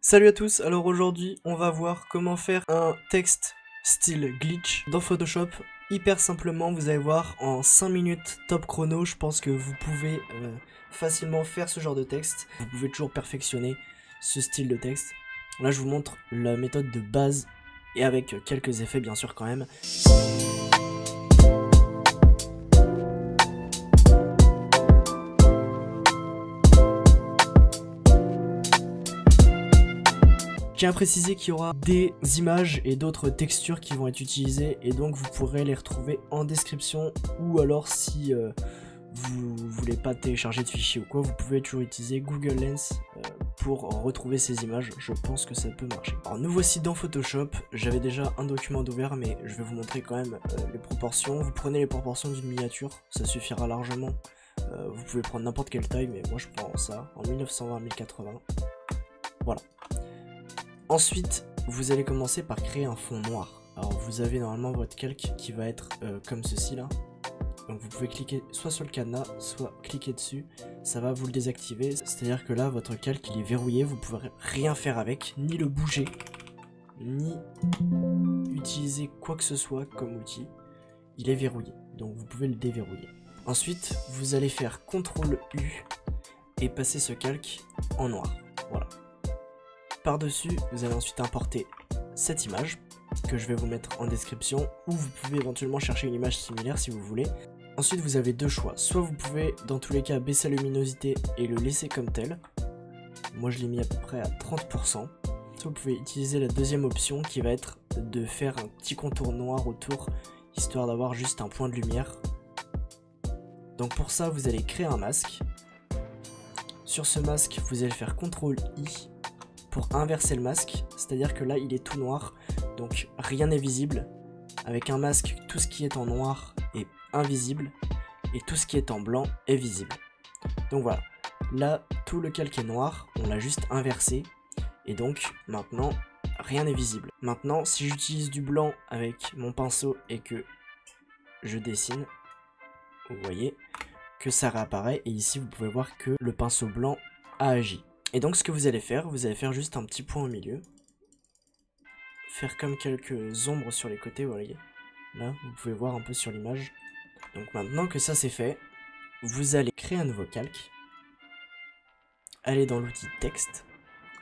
Salut à tous, alors aujourd'hui on va voir comment faire un texte style glitch dans Photoshop. Hyper simplement, vous allez voir en 5 minutes top chrono, je pense que vous pouvez facilement faire ce genre de texte. Vous pouvez toujours perfectionner ce style de texte. Là je vous montre la méthode de base et avec quelques effets bien sûr quand même. Je tiens à préciser qu'il y aura des images et d'autres textures qui vont être utilisées et donc vous pourrez les retrouver en description, ou alors si vous voulez pas télécharger de fichiers ou quoi, vous pouvez toujours utiliser Google Lens pour retrouver ces images. Je pense que ça peut marcher. Alors nous voici dans Photoshop, j'avais déjà un document d'ouvert mais je vais vous montrer quand même les proportions. Vous prenez les proportions d'une miniature, ça suffira largement. Vous pouvez prendre n'importe quelle taille mais moi je prends ça en 1920-1080. Voilà. Ensuite, vous allez commencer par créer un fond noir. Alors vous avez normalement votre calque qui va être comme ceci là. Donc vous pouvez cliquer soit sur le cadenas, soit cliquer dessus. Ça va vous le désactiver. C'est-à-dire que là, votre calque il est verrouillé. Vous ne pouvez rien faire avec, ni le bouger, ni utiliser quoi que ce soit comme outil. Il est verrouillé, donc vous pouvez le déverrouiller. Ensuite, vous allez faire CTRL U et passer ce calque en noir. Voilà. Par-dessus, vous allez ensuite importer cette image que je vais vous mettre en description, ou vous pouvez éventuellement chercher une image similaire si vous voulez. Ensuite, vous avez deux choix. Soit vous pouvez, dans tous les cas, baisser la luminosité et le laisser comme tel. Moi, je l'ai mis à peu près à 30%. Soit vous pouvez utiliser la deuxième option qui va être de faire un petit contour noir autour, histoire d'avoir juste un point de lumière. Donc pour ça, vous allez créer un masque. Sur ce masque, vous allez faire CTRL-I pour inverser le masque, c'est-à-dire que là il est tout noir, donc rien n'est visible. Avec un masque, tout ce qui est en noir est invisible et tout ce qui est en blanc est visible. Donc voilà, là tout le calque est noir, on l'a juste inversé et donc maintenant rien n'est visible. Maintenant si j'utilise du blanc avec mon pinceau et que je dessine, vous voyez que ça réapparaît et ici vous pouvez voir que le pinceau blanc a agi. Et donc ce que vous allez faire juste un petit point au milieu. Faire comme quelques ombres sur les côtés, vous voyez. Là, vous pouvez voir un peu sur l'image. Donc maintenant que ça c'est fait, vous allez créer un nouveau calque. Aller dans l'outil texte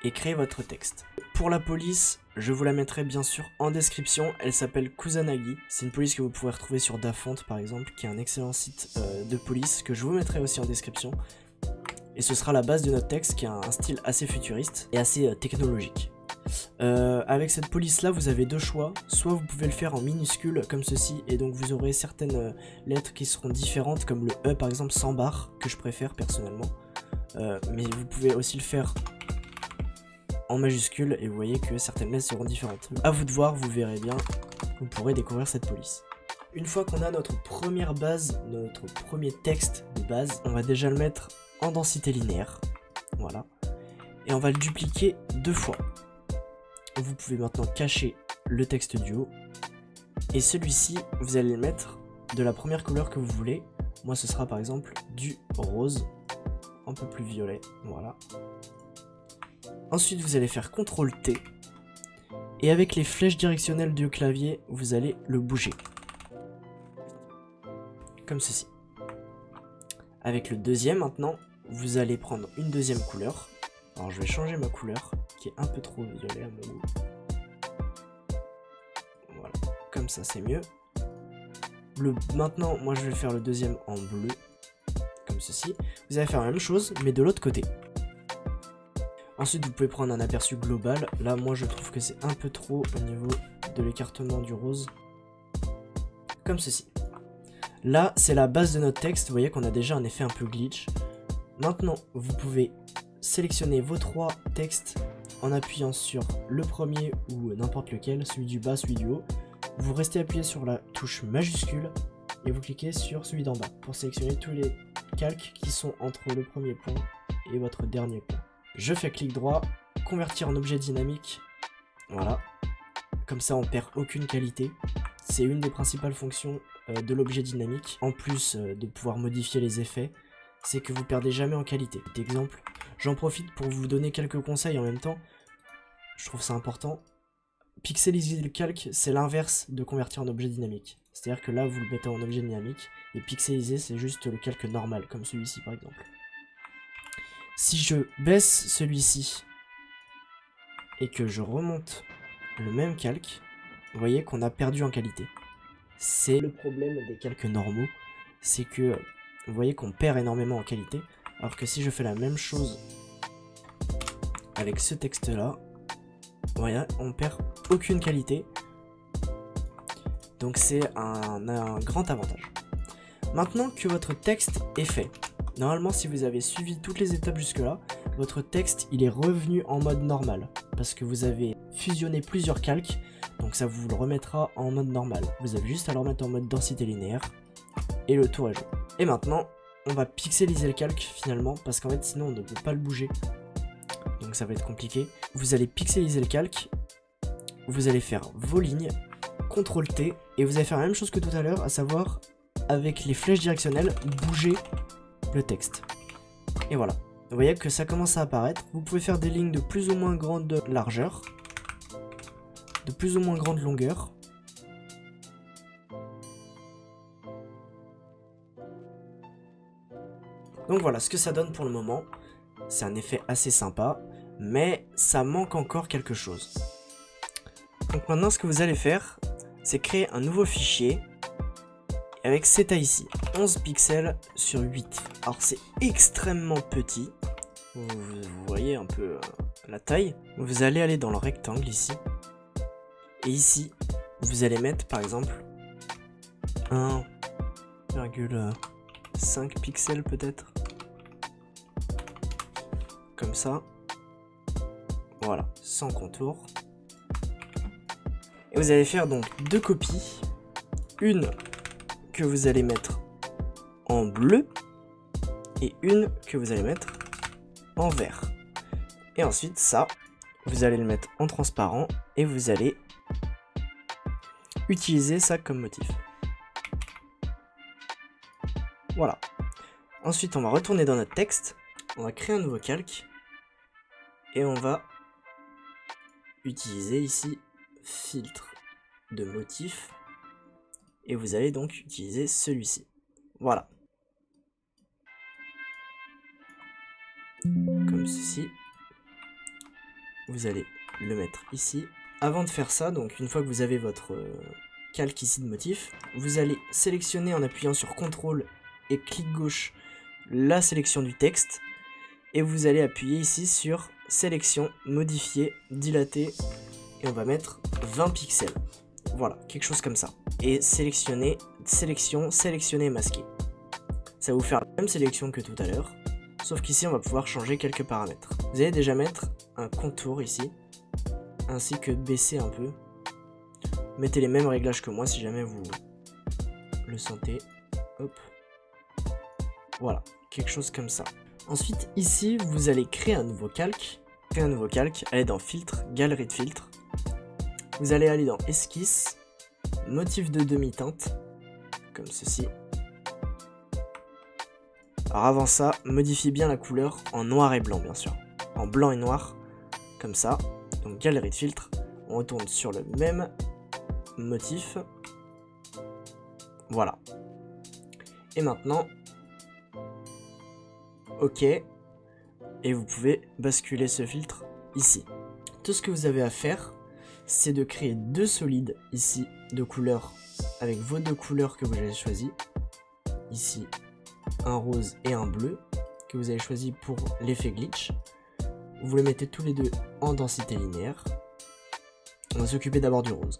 et créer votre texte. Pour la police, je vous la mettrai bien sûr en description. Elle s'appelle Kusanagi. C'est une police que vous pourrez retrouver sur Dafont par exemple, qui est un excellent site de police que je vous mettrai aussi en description. Et ce sera la base de notre texte qui a un style assez futuriste et assez technologique. Avec cette police là vous avez deux choix, soit vous pouvez le faire en minuscule comme ceci et donc vous aurez certaines lettres qui seront différentes comme le E par exemple sans barre que je préfère personnellement, mais vous pouvez aussi le faire en majuscule et vous voyez que certaines lettres seront différentes. À vous de voir, vous verrez bien, vous pourrez découvrir cette police. Une fois qu'on a notre première base, notre premier texte de base, on va déjà le mettre en densité linéaire, voilà, et on va le dupliquer deux fois. Vous pouvez maintenant cacher le texte du haut, et celui-ci, vous allez le mettre de la première couleur que vous voulez. Moi ce sera par exemple du rose, un peu plus violet, voilà. Ensuite vous allez faire CTRL-T, et avec les flèches directionnelles du clavier, vous allez le bouger. Comme ceci. Avec le deuxième maintenant, vous allez prendre une deuxième couleur. Alors je vais changer ma couleur, qui est un peu trop violet à mon goût. Voilà, comme ça c'est mieux. Maintenant, moi je vais faire le deuxième en bleu, comme ceci. Vous allez faire la même chose, mais de l'autre côté. Ensuite vous pouvez prendre un aperçu global. Là moi je trouve que c'est un peu trop au niveau de l'écartement du rose. Comme ceci. Là, c'est la base de notre texte, vous voyez qu'on a déjà un effet un peu glitch. Maintenant, vous pouvez sélectionner vos trois textes en appuyant sur le premier ou n'importe lequel, celui du bas, celui du haut. Vous restez appuyé sur la touche majuscule et vous cliquez sur celui d'en bas pour sélectionner tous les calques qui sont entre le premier point et votre dernier point. Je fais clic droit, convertir en objet dynamique, voilà. Comme ça, on perd aucune qualité. C'est une des principales fonctions de l'objet dynamique, en plus de pouvoir modifier les effets, c'est que vous perdez jamais en qualité. D'exemple, j'en profite pour vous donner quelques conseils en même temps. je trouve ça important. Pixeliser le calque, c'est l'inverse de convertir en objet dynamique. C'est-à-dire que là, vous le mettez en objet dynamique, et pixeliser, c'est juste le calque normal, comme celui-ci par exemple. Si je baisse celui-ci, et que je remonte le même calque, vous voyez qu'on a perdu en qualité. C'est le problème des calques normaux, c'est que vous voyez qu'on perd énormément en qualité, alors que si je fais la même chose avec ce texte-là, voyez, on perd aucune qualité. Donc c'est un grand avantage. Maintenant que votre texte est fait, normalement si vous avez suivi toutes les étapes jusque-là, votre texte il est revenu en mode normal. Parce que vous avez fusionné plusieurs calques, donc ça vous le remettra en mode normal. Vous avez juste à le remettre en mode densité linéaire, et le tour est joué. Et maintenant, on va pixeliser le calque finalement, parce qu'en fait sinon on ne peut pas le bouger. Donc ça va être compliqué. Vous allez pixeliser le calque, vous allez faire vos lignes, CTRL T, et vous allez faire la même chose que tout à l'heure, à savoir, avec les flèches directionnelles, bouger le texte. Et voilà. Vous voyez que ça commence à apparaître. Vous pouvez faire des lignes de plus ou moins grande largeur, de plus ou moins grande longueur. Donc voilà ce que ça donne pour le moment. C'est un effet assez sympa, mais ça manque encore quelque chose. Donc maintenant ce que vous allez faire, c'est créer un nouveau fichier avec cette taille ici, 11 pixels sur 8. Alors c'est extrêmement petit, vous voyez un peu la taille. Vous allez aller dans le rectangle ici, et ici, vous allez mettre par exemple 1,5 pixels peut-être, comme ça, voilà, sans contour. Et vous allez faire donc deux copies, une que vous allez mettre en bleu et une que vous allez mettre en vert. Et ensuite ça, vous allez le mettre en transparent et vous allez utiliser ça comme motif. Voilà. Ensuite on va retourner dans notre texte, on va créer un nouveau calque et on va utiliser ici filtre de motif. Et vous allez donc utiliser celui-ci. Voilà. Comme ceci. Vous allez le mettre ici. Avant de faire ça, donc une fois que vous avez votre calque ici de motif, vous allez sélectionner en appuyant sur CTRL et clic gauche la sélection du texte. Et vous allez appuyer ici sur sélection, modifier, dilater. Et on va mettre 20 pixels. Voilà, quelque chose comme ça. Et sélectionner, sélectionner, masquer. Ça va vous faire la même sélection que tout à l'heure, sauf qu'ici on va pouvoir changer quelques paramètres. Vous allez déjà mettre un contour ici, ainsi que baisser un peu. Mettez les mêmes réglages que moi si jamais vous le sentez. Hop. Voilà, quelque chose comme ça. Ensuite ici vous allez créer un nouveau calque. Allez dans filtre, galerie de filtres. Vous allez aller dans esquisse, motif de demi-teinte, comme ceci. Alors avant ça, modifiez bien la couleur en noir et blanc bien sûr. En blanc et noir, comme ça. Donc galerie de filtre, on retourne sur le même motif. Voilà. Et maintenant, OK. Et vous pouvez basculer ce filtre ici. Tout ce que vous avez à faire, c'est de créer deux solides ici de couleurs avec vos deux couleurs que vous avez choisies. Ici, un rose et un bleu que vous avez choisi pour l'effet glitch. Vous les mettez tous les deux en densité linéaire. On va s'occuper d'abord du rose.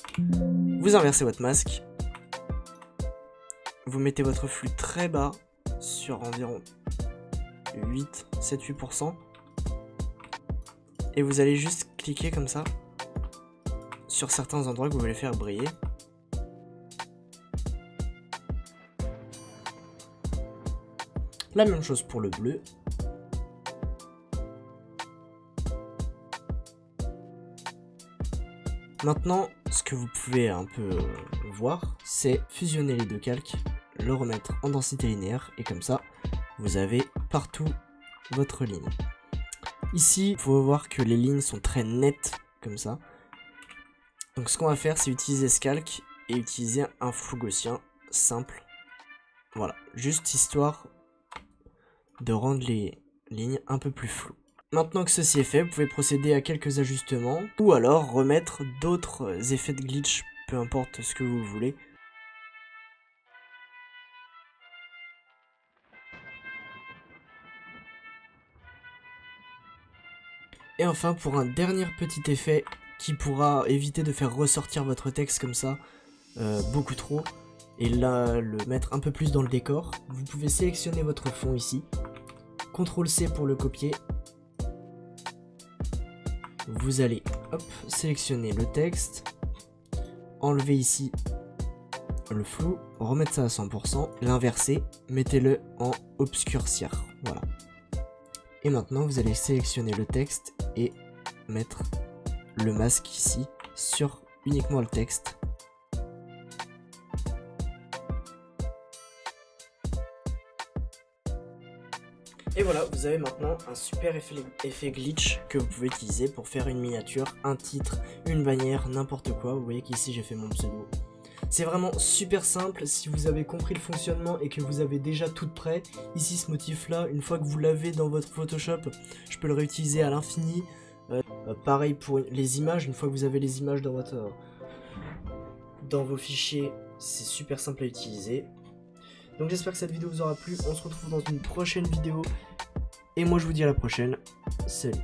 Vous inversez votre masque. Vous mettez votre flux très bas sur environ 7-8%. Et vous allez juste cliquer comme ça sur certains endroits que vous voulez faire briller. La même chose pour le bleu. Maintenant, ce que vous pouvez un peu voir, c'est fusionner les deux calques, le remettre en densité linéaire, et comme ça, vous avez partout votre ligne. Ici, il faut voir que les lignes sont très nettes, comme ça. Donc ce qu'on va faire, c'est utiliser Scalc et utiliser un flou gaussien simple. Voilà, juste histoire de rendre les lignes un peu plus floues. Maintenant que ceci est fait, vous pouvez procéder à quelques ajustements ou alors remettre d'autres effets de glitch, peu importe ce que vous voulez. Et enfin, pour un dernier petit effet qui pourra éviter de faire ressortir votre texte comme ça beaucoup trop, et là le mettre un peu plus dans le décor, vous pouvez sélectionner votre fond ici, CTRL C pour le copier, vous allez hop, sélectionner le texte, enlever ici le flou, remettre ça à 100%, l'inverser, mettez-le en obscurcir, voilà. Et maintenant vous allez sélectionner le texte et mettre le masque ici sur uniquement le texte. Et voilà, vous avez maintenant un super effet glitch que vous pouvez utiliser pour faire une miniature, un titre, une bannière, n'importe quoi. Vous voyez qu'ici j'ai fait mon pseudo. C'est vraiment super simple si vous avez compris le fonctionnement et que vous avez déjà tout prêt. Ici ce motif là, une fois que vous l'avez dans votre Photoshop, je peux le réutiliser à l'infini. Pareil pour les images, une fois que vous avez les images dans vos fichiers, c'est super simple à utiliser. Donc j'espère que cette vidéo vous aura plu, on se retrouve dans une prochaine vidéo. Et moi je vous dis à la prochaine, salut.